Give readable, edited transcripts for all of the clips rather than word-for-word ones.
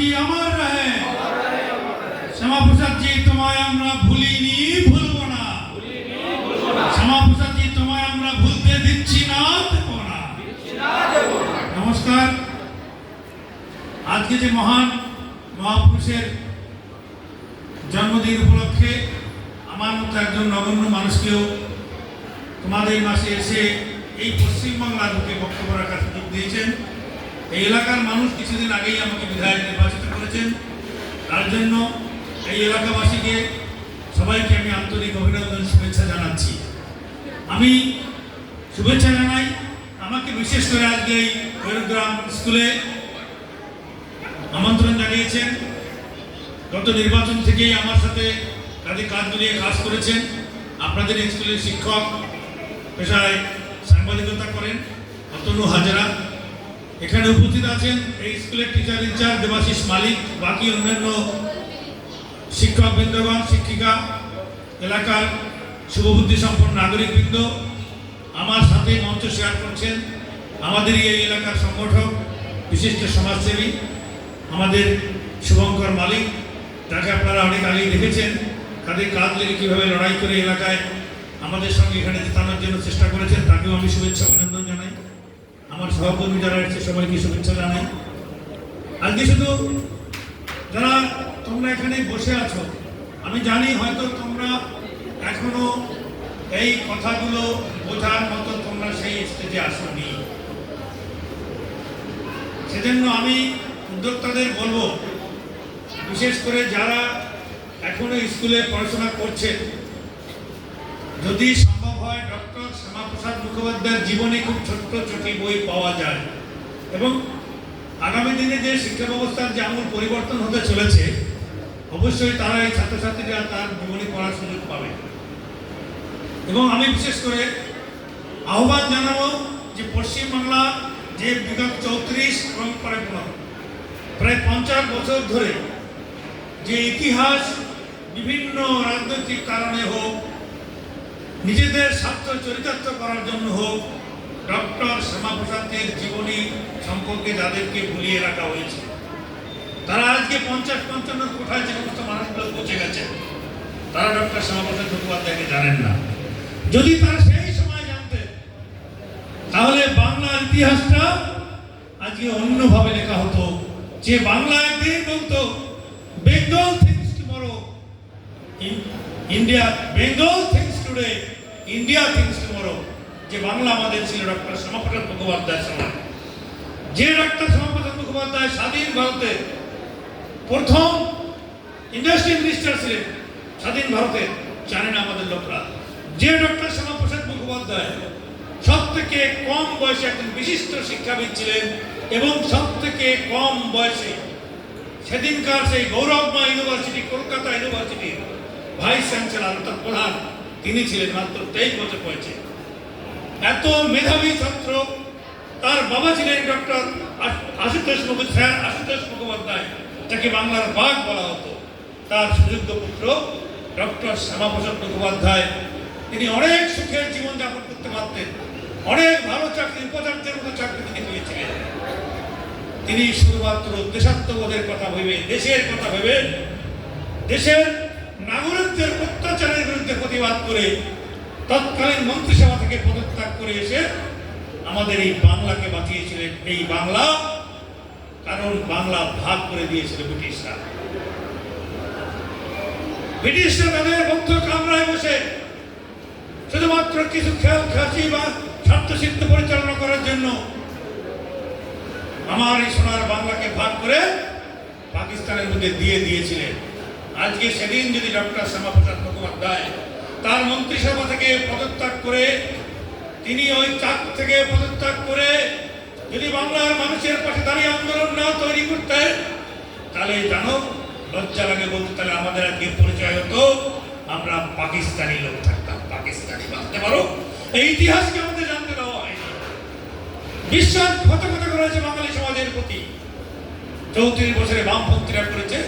जी अमर रहे। श्यामा प्रसाद जी तुम्हारे আমরা ভুলিনি ভুলবো না। শ্যামা প্রসাদ जी তোমায় আমরা ভুলতে দিচ্ছি না দেব না। নমস্কার। আজকে যে মহান মহাপুরুষের জন্মদিন উপলক্ষে আমার মতো একজন নগণ্য মানুষকেও তোমাদের মাসে এসে এই পশ্চিমবাংলার বুকে বক্তব্য রাখার সুযোগ দিয়েছেন। এই এলাকার মানুষ কিছুদিন আগেই আমাকে বিধায়ক নির্বাচিত করেছেন। তার জন্য এই এলাকাবাসীকে সবাইকে আমি আন্তরিক অভিনন্দন শুভেচ্ছা জানাচ্ছি। আমি শুভেচ্ছা জানাই আমাকে বিশেষ করে আজকে এই ভৈরবগ্রাম স্কুলে আমন্ত্রণ জানিয়েছেন। গত নির্বাচন থেকেই আমার সাথে কাঁধে কাঁধ মিলিয়ে কাজ করেছেন। আপনাদের স্কুলের শিক্ষক পেশায় সাংবাদিকতা করেন অতনু হাজরা এখানে উপস্থিত আছেন। এই স্কুলের টিচার ইনচার্জ দেবাশিস মালিক, বাকি অন্যান্য শিক্ষক বৃন্দগণ, শিক্ষিকা, এলাকার শুভবুদ্ধি সম্পন্ন নাগরিকবৃন্দ আমার সাথে মঞ্চ শেয়ার করছেন। আমাদের এই এলাকার সংগঠক বিশিষ্ট সমাজসেবী আমাদের শুভঙ্কর মালিক, তাকে আপনারা অনেক আগেই দেখেছেন তাদের কাজ লেগে কীভাবে লড়াই করে এলাকায় আমাদের সঙ্গে এখানে জেতানোর জন্য চেষ্টা করেছেন, তাকেও আমি শুভেচ্ছা অভিনন্দন জানাই। আমার সহকর্মী যারা এসেছে সবাইকে শুভেচ্ছা জানাই। আজকে শুধু যারা তোমরা এখানে বসে আছো, আমি জানি হয়তো তোমরা এখনো এই কথাগুলো বোঝার মতো তোমরা সেই স্টেজে আসোনি। সেজন্য আমি উদ্যোক্তাদের বলবো, বিশেষ করে যারা এখনো স্কুলে পড়াশোনা করছেন, যদি সম্ভব হয় ডক্টর শ্যামাপ্রসাদ মুখোপাধ্যায়ের জীবনে খুব ছোট্ট ছোটি বই পাওয়া যায় এবং আগামী দিনে যে শিক্ষা ব্যবস্থার যে আমূল পরিবর্তন হতে চলেছে, অবশ্যই তারা এই ছাত্রছাত্রীরা তার জীবনী পড়ার সুযোগ পাবে। এবং আমি বিশেষ করে আহ্বান জানাবো যে পশ্চিমবাংলা যে বিগত 34 এবং প্রায় 50 বছর ধরে যে ইতিহাস বিভিন্ন রাজনৈতিক কারণে হোক, নিজেদের স্বার্থ চরিতার্থ করার জন্য হোক, ডক্টর শ্যামাপ্রসাদের জীবনী সম্পর্কে যাদেরকে ভুলিয়ে রাখা হয়েছে, তারা আজকে 50-55 কোঠায় যে সমস্ত মানুষগুলো পৌঁছে গেছে, তারা ডক্টর শ্যামাপ্রসাদ মুখোপাধ্যায়কে জানেন না। যদি তারা সেই সময় জানতেন তাহলে বাংলার ইতিহাসটা আজকে অন্যভাবে লেখা হতো। যে বাংলা একদিন বলতো Bengal things tomorrow, India Bengal things today, India things tomorrow. যে বাংলা আমাদের ছিল ডক্টর শ্যামাপ্রসাদ মুখোপাধ্যায়ের সময়। যে ডক্টর শ্যামাপ্রসাদ মুখোপাধ্যায় স্বাধীন ভারতের প্রথম ইন্ডাস্ট্রি মিনিস্টার ছিলেন স্বাধীন ভারতের, জানেন আমাদের লোকরা। যে ডক্টর শ্যামাপ্রসাদ মুখোপাধ্যায় সব থেকে কম বয়সে একজন বিশিষ্ট শিক্ষাবিদ ছিলেন এবং সব থেকে কম বয়সে সেদিনকার সেই গৌরবময় ইউনিভার্সিটি, কলকাতা ইউনিভার্সিটির ভাইস চ্যান্সেলর অর্থাৎ প্রধান তিনি ছিলেন। মাত্র 23 বছর বয়সে এত মেধাবী ছাত্র। তার বাবা ছিলেন ডক্টর আশুতোষ মুখোপাধ্যায়, যাকে বাংলার বাঘ বলা হতো। তার সুযোগ্য পুত্র ডক্টর শ্যামাপ্রসাদ মুখোপাধ্যায়, তিনি অনেক সুখের জীবনযাপন করতে পারতেন। অনেক ভালো চাকরি, উপাচার্যের মতো চাকরি তিনি পেয়েছিলেন। তিনি শুধুমাত্র দেশাত্মবোধের কথা ভেবে, দেশের কথা ভেবে, দেশের নাগরিকদের অত্যাচারের বিরুদ্ধে প্রতিবাদ করে তৎকালীন মন্ত্রিসভা থেকে পদত্যাগ করে এসে আমাদের এই বাংলাকে বাঁচিয়েছিলেন। এই বাংলা, কারণ বাংলা ভাগ করে দিয়েছিল ব্রিটিশরা। ব্রিটিশরা তাদের বদ্ধ কামরায় বসে শুধুমাত্র কিছু খেয়াল খাসি বা স্বার্থসিদ্ধি পরিচালনা করার জন্য আমার এই সোনার বাংলাকে ভাগ করে পাকিস্তানের মধ্যে দিয়ে দিয়েছিলেন। আজকে সেদিন যদি ডক্টর শ্যামাপ্রসাদ মুখোপাধ্যায় তার মন্ত্রিসভা থেকে পদত্যাগ করে, তিনি ওই চাকরি থেকে পদত্যাগ করে যদি বাংলার মানুষের পাশে দাঁড়িয়ে আন্দোলন না তৈরি করতেন, তাহলে জানো লজ্জা লাগে বলতে, তাহলে আমাদের আজকে পরিচয় হতো আমরা পাকিস্তানি লোক থাকতাম। পাকিস্তানি ভাবতে পারো, এই ইতিহাসকে আমাদের জানতে দেওয়া হয়নি। বিশ্বাসঘাতকতা করা হয়েছে বাঙালি সমাজের প্রতি। 34 বছরে বামপন্থীরা করেছে।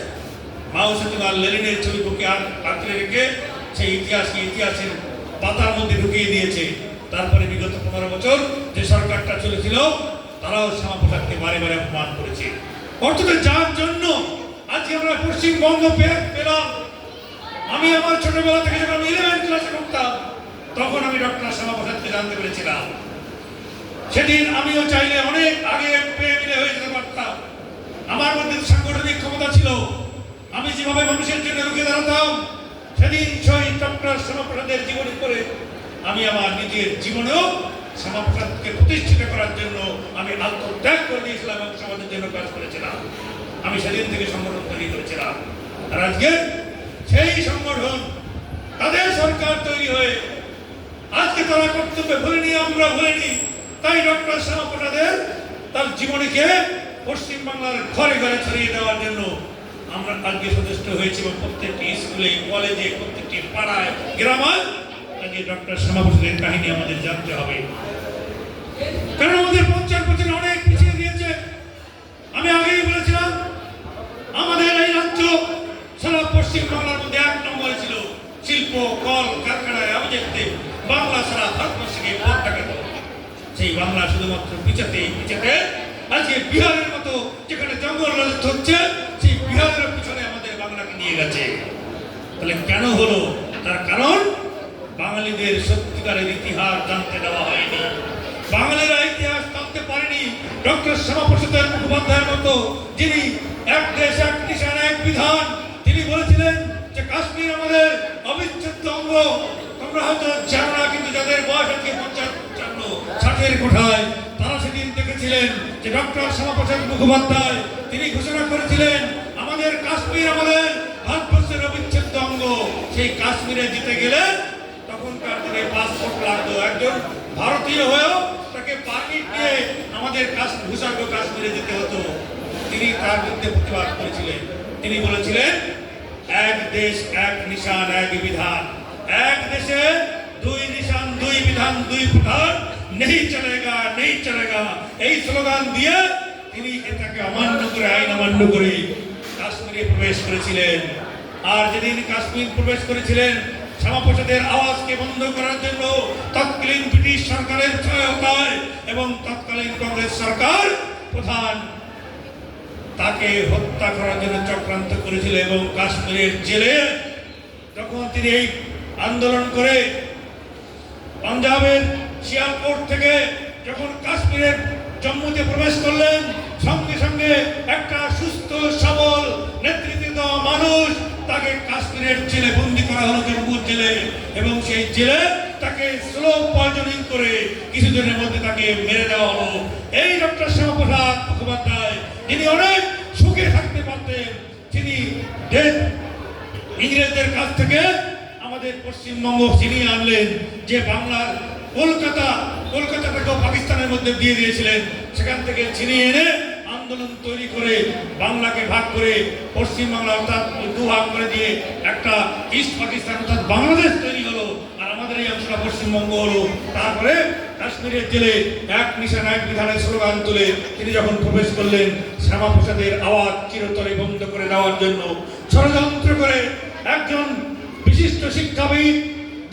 মাও সেতুলাল লেনিনের ছবি বুকে আঁকড়ে রেখে সেই ইতিহাসের পাতার মধ্যে ঢুকিয়ে দিয়েছে। তারপরে বিগত 15 বছর যে সরকারটা চলেছিল, তারাও শ্যামাপ্রসাদকে বারে বারে অপমান করেছে। অর্থাৎ যার জন্য আজকে আমরা পশ্চিমবঙ্গ পেলাম। আমি আমার ছোটবেলা থেকে যখন 11 ক্লাসে পড়তাম তখন আমি ডক্টর শ্যামাপ্রসাদকে জানতে পেরেছিলাম। সেদিন আমিও চাইলে অনেক আগে এমএলএ হয়ে যেতে পারতাম। আমার মধ্যে সাংগঠনিক ক্ষমতা ছিল। আমি যেভাবে মানুষের জন্য রুখে দাঁড়াতাম, সেদিন শহীদ ডক্টর শ্যামাপ্রসাদের জীবনী করে আমি আমার নিজের জীবনেও শ্যামাপ্রসাদকে প্রতিষ্ঠিত করার জন্য আমি আত্মত্যাগ করে দিয়েছিলাম এবং সমাজের জন্য কাজ করেছিলাম। আমি সেদিন থেকে সংগঠন তৈরি করেছিলাম। আর আজকে সেই সংগঠন, তাদের সরকার তৈরি হয়ে আজকে তারা কর্তব্যে ভুলেনি, আমরা ভুলিনি। তাই ডক্টর শ্যামাপ্রসাদের তার জীবনীকে পশ্চিমবাংলার ঘরে ঘরে ছড়িয়ে দেওয়ার জন্য আমরা আজকে সচেষ্ট হয়েছি এবং প্রত্যেকটি স্কুলে, কলেজে, প্রত্যেকটি পাড়ায়, গ্রামে আজকে ডক্টর শ্যামাপ্রসাদের কাহিনী আমাদের জানতে হবে। কারণ আমাদের 50 বছর অনেক পিছিয়ে দিয়েছে। আমি আগেই বলেছিলাম আমাদের এই রাজ্য সারা পশ্চিমবাংলার মধ্যে 1 নম্বরে ছিল শিল্প, কল কারখানায়। আমি দেখতে বাংলা সারা ভারতবর্ষকে পথ দেখাত। সেই বাংলা শুধুমাত্র পিছাতে আজকে বিহারের মতো যেখানে জঙ্গল রাজত্ব হচ্ছে, সেই বিহারের পিছনে আমাদের বাংলাকে নিয়ে গেছে। তাহলে কেন হলো? তার কারণ বাঙালিদের সত্যিকারের ইতিহাস জানতে দেওয়া হয়নি। বাঙালিরা ইতিহাস জানতে পারেনি। ডক্টর শ্যামাপ্রসাদ মুখোপাধ্যায়ের মতো, যিনি এক দেশ এক নিশান এক বিধান, তিনি বলেছিলেন যে কাশ্মীর আমাদের অবিচ্ছেদ্য অঙ্গ। তোমরা হয়তো জানো না, কিন্তু যাদের বয়স আজকে 55-60-এর কোঠায়, তারা সেদিন দেখেছিলেন যে ডক্টর শ্যামাপ্রসাদ মুখোপাধ্যায় তিনি ঘোষণা করেছিলেন আমাদের কাশ্মীর আমাদের ভারতবর্ষের অবিচ্ছেদ্য অঙ্গ। সেই কাশ্মীরে যেতে গেলে তখনকার দিনে পাসপোর্ট লাগতো। একজন ভারতীয় হয়েও তাকে পারমিট নিয়ে আমাদের ভূস্বর্গ কাশ্মীরে যেতে হতো। তিনি তার বিরুদ্ধে প্রতিবাদ করেছিলেন। তিনি বলেছিলেন এক দেশ এক নিশান এক বিধান, এক দেশে 2 নিশান 2 বিধান 2 প্রধান, নেই চলেগা। এই স্লোগান দিয়ে তিনি এটাকে অমান্য করে, আইন অমান্য করে কাশ্মীরে প্রবেশ করেছিলেন। আর যেদিন কাশ্মীর প্রবেশ করেছিলেন, শ্যামাপ্রসাদের আওয়াজকে বন্ধ করার জন্য তৎকালীন ব্রিটিশ সরকারের সহায়তায় এবং তৎকালীন কংগ্রেস সরকার প্রধান তাকে হত্যা করার জন্য চক্রান্ত করেছিল। এবং কাশ্মীরের জেলে যখন তিনি এই আন্দোলন করে পাঞ্জাবের শিয়ালকোট থেকে যখন কাশ্মীরের জম্মুতে প্রবেশ করলেন, সঙ্গে সঙ্গে একটা সুস্থ সবল নেতৃত্ব দেওয়া মানুষ তাকে কাশ্মীরের জেলে বন্দী করা হলো, জম্মুর জেলে। এবং সেই জেলে তাকে স্লো পয়জনিং করে কিছুদিনের মধ্যে তাকে মেরে দেওয়া হলো। এই ডক্টর শ্যামাপ্রসাদ মুখোপাধ্যায়, যিনি অনেক সুখে থাকতে পারতেন, তিনি ইংরেজদের কাছ থেকে আমাদের পশ্চিমবঙ্গ ছিনিয়ে আনলেন। যে বাংলার কলকাতাটাকেও পাকিস্তানের মধ্যে দিয়ে দিয়েছিলেন, সেখান থেকে ছিনিয়ে এনে আন্দোলন তৈরি করে বাংলাকে ভাগ করে পশ্চিমবাংলা অর্থাৎ 2 ভাগ করে দিয়ে একটা ইস্ট পাকিস্তান অর্থাৎ বাংলাদেশ তৈরি হলো। আর আমাদের এই অংশটা পশ্চিমবঙ্গ হলো। তারপরে কাশ্মীরের জেলে এক নিশান এক বিধানের স্লোগান তুলে তিনি যখন প্রবেশ করলেন, শ্যামাপ্রসাদের আওয়াজ চিরতরে বন্ধ করে দেওয়ার জন্য ষড়যন্ত্র করে একজন বিশিষ্ট শিক্ষাবিদ,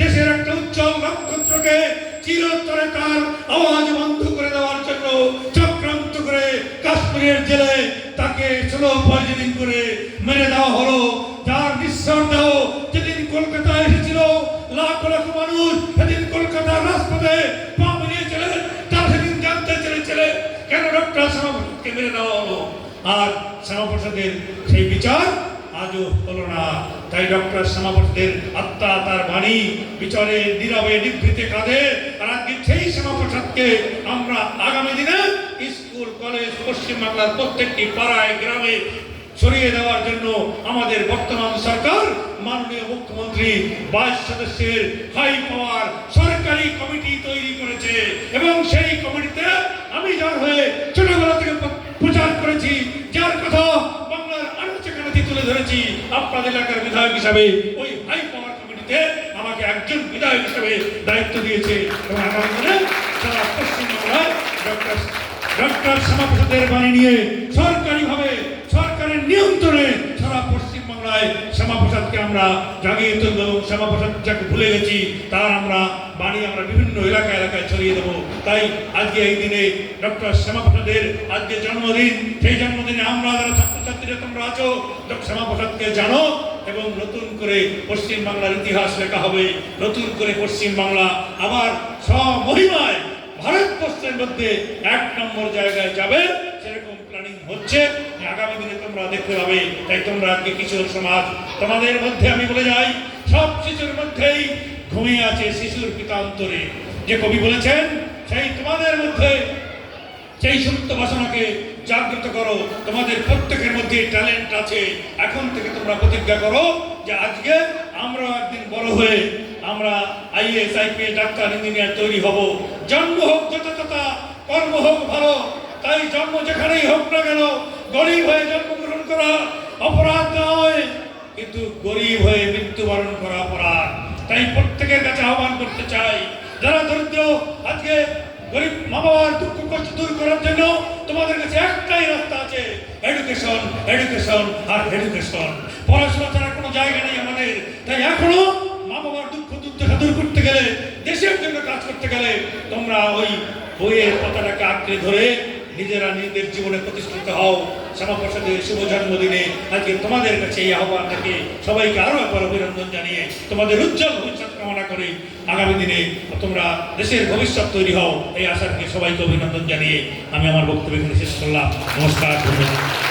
দেশের একটা উজ্জ্বল নক্ষত্রকে চিরতরে তার আওয়াজ বন্ধ করে দেওয়ার জন্য চক্রান্ত করে কাশ্মীরের জেলে তাকে স্লো পয়জনিং করে মেরে দেওয়া হলো। যার নিঃস্ব দেহ যেদিন কলকাতায় এসেছিল, লাখ লাখ মানুষ সেদিন কলকাতার রাজপথে পা মিলিয়েছিলেন। তারা সেদিন জানতে চেয়েছিলেন কেন ডক্টর শ্যামাপ্রসাদকে মেরে দেওয়া হলো। আর শ্যামাপ্রসাদের সেই বিচার আজও হলো না। তাই ডক্টর শ্যামাপ্রসাদের আত্মা, তার বাণী বিচারে নীরবে নিভৃতে কাঁদে। আর আজকে সেই শ্যামাপ্রসাদকে আমরা আগামী দিনে স্কুল কলেজ পশ্চিমবাংলার প্রত্যেকটি পাড়ায় গ্রামে ছড়িয়ে দেওয়ার জন্য আমাদের বর্তমান সরকার মাননীয় মুখ্যমন্ত্রী 22 সদস্যের হাই পাওয়ার সরকারি কমিটি তৈরি করেছে। এবং সেই কমিটিতে আমি যার হয়ে ছোটবেলা থেকে প্রচার করেছি, যার কথা বাংলার আনাচে কানাচে তুলে ধরেছি, আপনাদের এলাকার বিধায়ক হিসাবে ওই হাই পাওয়ার কমিটিতে আমাকে একজন বিধায়ক হিসাবে দায়িত্ব দিয়েছে। এবং আগামী দিনে সারা পশ্চিমবাংলায় ডক্টর শ্যামাপ্রসাদের বাণী নিয়ে সরকারিভাবে সরকারের নিয়ন্ত্রণে সারা পশ্চিমবাংলায় শ্যামাপ্রসাদকে আমরা জাগিয়ে তুলব। এবং শ্যামাপ্রসাদ যাকে ভুলে গেছি তার আমরা বাণী আমরা বিভিন্ন এলাকায় এলাকায় ছড়িয়ে দেবো। তাই আজকে এই দিনে ডক্টর শ্যামাপ্রসাদের আজকে জন্মদিন। সেই জন্মদিনে আমরা যারা ছাত্রছাত্রীরা তোমরা আছো ডক্টর শ্যামাপ্রসাদকে জানো এবং নতুন করে পশ্চিম বাংলার ইতিহাস লেখা হবে। নতুন করে পশ্চিম বাংলা আবার স্বমহিমায় ভারতবর্ষের মধ্যে ১ নম্বর জায়গায় যাবে, সেরকম প্ল্যানিং হচ্ছে। আগামী দিনে তোমরা দেখতে পাবে। তাই তোমরা আজকে কিশোর সমাজ, তোমাদের মধ্যে আমি বলে যাই, সব শিশুর মধ্যেই ঘুমিয়ে আছে শিশুর পিতান্তরে। যে কবি বলেছেন, সেই তোমাদের মধ্যে সেই সুপ্ত বাসনাকে জাগ্রত করো। তোমাদের প্রত্যেকের মধ্যে ট্যালেন্ট আছে। এখন থেকে তোমরা প্রতিজ্ঞা করো যে আজকে আমরা একদিন বড় হয়ে আমরা আইএএস, আইপিএস, ডাক্তার, ইঞ্জিনিয়ার তৈরি হব। জন্ম হোক যথাযথা, কর্ম হোক ভালো। তাই জন্ম যেখানেই হোক না কেন, গরিব হয়ে জন্মগ্রহণ করা অপরাধ নয়, কিন্তু গরিব হয়ে মৃত্যুবরণ করা অপরাধ। তাই প্রত্যেকের কাছে আহ্বান করতে চাই, যারা দরিদ্র, আজকে গরিব মা বাবার দুঃখ কষ্ট দূর করার জন্য তোমাদের কাছে একটাই রাস্তা আছে, এডুকেশন, এডুকেশন আর এডুকেশন। পড়াশোনা ছাড়া কোনো জায়গা নেই আমাদের। তাই এখনো মা বাবার দুঃখ দুর্দশা দূর করতে গেলে, দেশের জন্য কাজ করতে গেলে তোমরা ওই বইয়ের কথাটাকে আঁকড়ে ধরে নিজেরা নিজেদের জীবনে প্রতিষ্ঠিত হও। শ্যামাপ্রসাদের শুভ জন্মদিনে আজকে তোমাদের কাছে এই আহ্বান থেকে সবাইকে আরো একবার অভিনন্দন জানিয়ে তোমাদের উজ্জ্বল ভবিষ্যৎ কামনা করে আগামী দিনে তোমরা দেশের ভবিষ্যৎ তৈরি হও, এই আশাকে সবাইকে অভিনন্দন জানিয়ে আমি আমার বক্তব্য এখানে শেষ করলাম। নমস্কার, ধন্যবাদ।